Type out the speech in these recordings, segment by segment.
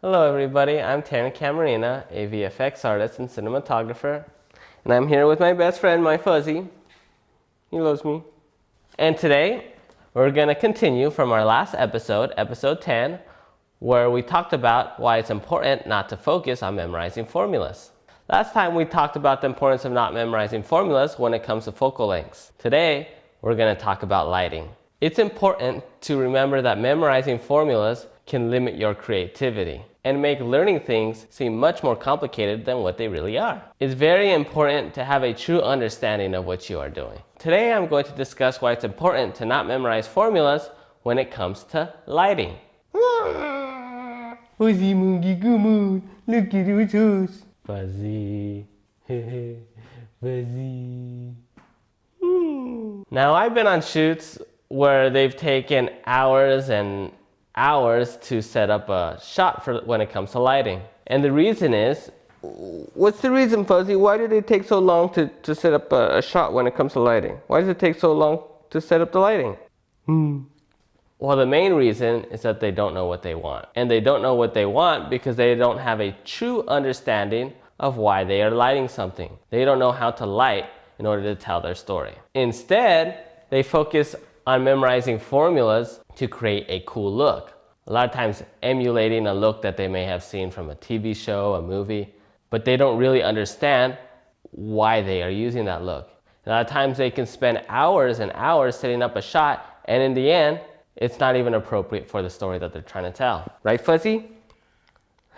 Hello everybody, I'm Tarin and Camarena, a VFX artist and cinematographer. And I'm here with my best friend, my Fuzzy. He loves me. And today, we're going to continue from our last episode, episode 10, where we talked about why it's important not to focus on memorizing formulas. Last time we talked about the importance of not memorizing formulas when it comes to focal lengths. Today, we're going to talk about lighting. It's important to remember that memorizing formulas can limit your creativity and make learning things seem much more complicated than what they really are. It's very important to have a true understanding of what you are doing. Today I'm going to discuss why it's important to not memorize formulas when it comes to lighting. Fuzzy monkey, come on, look at what's us. Fuzzy, fuzzy. Now I've been on shoots where they've taken hours and hours to set up a shot for when it comes to lighting. And the reason is, what's the reason, Fuzzy? Why did it take so long to set up a shot when it comes to lighting? Why does it take so long to set up the lighting? Well, the main reason is that they don't know what they want. And they don't know what they want because they don't have a true understanding of why they are lighting something. They don't know how to light in order to tell their story. Instead, they focus on memorizing formulas to create a cool look. A lot of times emulating a look that they may have seen from a TV show, a movie, but they don't really understand why they are using that look. A lot of times they can spend hours and hours setting up a shot, and in the end, it's not even appropriate for the story that they're trying to tell. Right, Fuzzy?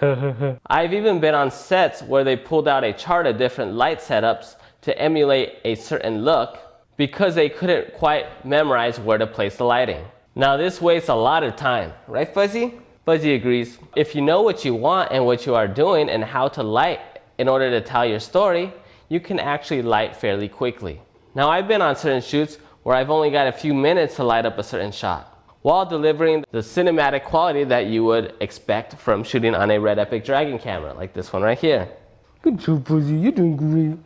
I've even been on sets where they pulled out a chart of different light setups to emulate a certain look because they couldn't quite memorize where to place the lighting. Now this wastes a lot of time, right, Fuzzy? Fuzzy agrees. If you know what you want and what you are doing and how to light in order to tell your story, you can actually light fairly quickly. Now I've been on certain shoots where I've only got a few minutes to light up a certain shot, while delivering the cinematic quality that you would expect from shooting on a Red Epic Dragon camera, like this one right here. Good job, Fuzzy, you're doing great.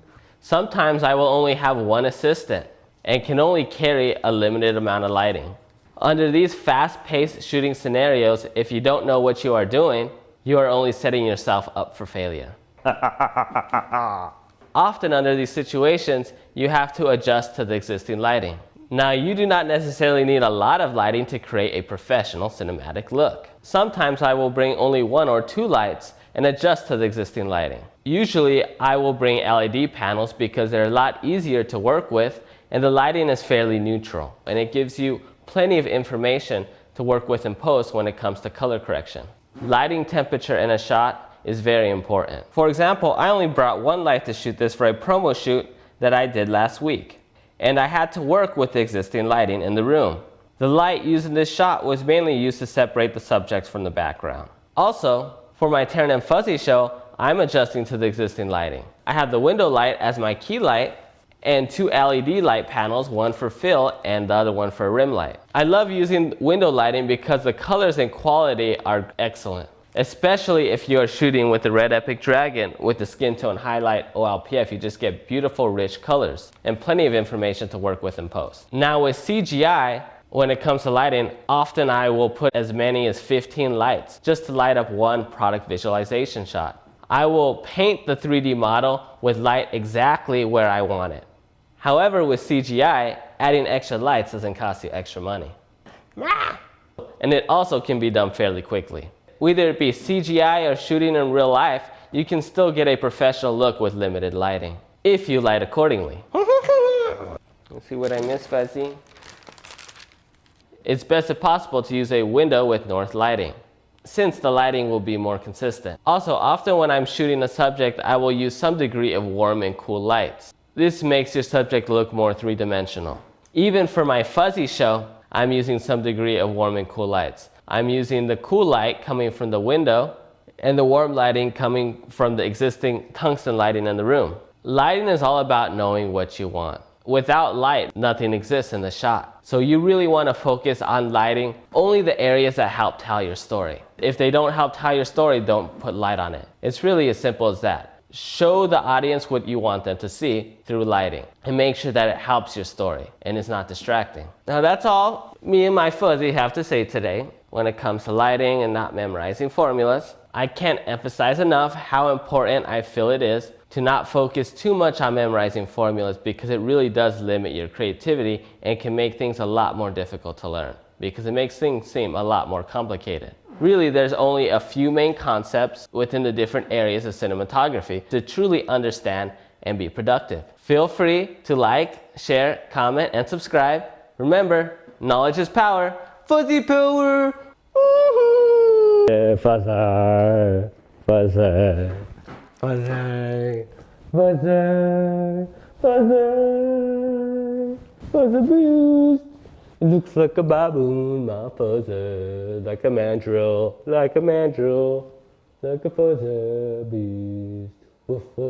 Sometimes I will only have one assistant and can only carry a limited amount of lighting. Under these fast-paced shooting scenarios, if you don't know what you are doing, you are only setting yourself up for failure. Often under these situations, you have to adjust to the existing lighting. Now, you do not necessarily need a lot of lighting to create a professional cinematic look. Sometimes I will bring only 1 or 2 lights and adjust to the existing lighting. Usually, I will bring LED panels because they're a lot easier to work with and the lighting is fairly neutral, and it gives you plenty of information to work with in post when it comes to color correction. Lighting temperature in a shot is very important. For example, I only brought 1 light to shoot this for a promo shoot that I did last week, and I had to work with the existing lighting in the room. The light used in this shot was mainly used to separate the subjects from the background. Also, for my Tarin and Fuzzy show, I'm adjusting to the existing lighting. I have the window light as my key light, and 2 LED light panels, one for fill and the other one for a rim light. I love using window lighting because the colors and quality are excellent, especially if you are shooting with the Red Epic Dragon with the skin tone highlight OLPF. You just get beautiful rich colors and plenty of information to work with in post. Now with CGI, when it comes to lighting, often I will put as many as 15 lights just to light up one product visualization shot. I will paint the 3D model with light exactly where I want it. However, with CGI, adding extra lights doesn't cost you extra money. And it also can be done fairly quickly. Whether it be CGI or shooting in real life, you can still get a professional look with limited lighting, if you light accordingly. Let's see what I missed, Fuzzy. It's best if possible to use a window with north lighting, since the lighting will be more consistent. Also, often when I'm shooting a subject, I will use some degree of warm and cool lights. This makes your subject look more three-dimensional. Even for my Fuzzy show, I'm using some degree of warm and cool lights. I'm using the cool light coming from the window and the warm lighting coming from the existing tungsten lighting in the room. Lighting is all about knowing what you want. Without light, nothing exists in the shot. So you really want to focus on lighting only the areas that help tell your story. If they don't help tell your story, don't put light on it. It's really as simple as that. Show the audience what you want them to see through lighting and make sure that it helps your story and is not distracting. Now that's all me and my Fuzzy have to say today. when it comes to lighting and not memorizing formulas. I can't emphasize enough how important I feel it is to not focus too much on memorizing formulas, because it really does limit your creativity and can make things a lot more difficult to learn, because it makes things seem a lot more complicated. Really, there's only a few main concepts within the different areas of cinematography to truly understand and be productive. Feel free to like, share, comment, and subscribe. Remember, knowledge is power. Fuzzy power! Woohoo! Fuzzy, fuzzy, fuzzy, fuzzy, fuzzy, fuzzy boost. It looks like a baboon, my fuzzy, like a mandrill, like a mandrill, like a fuzzy beast. Woof, woof.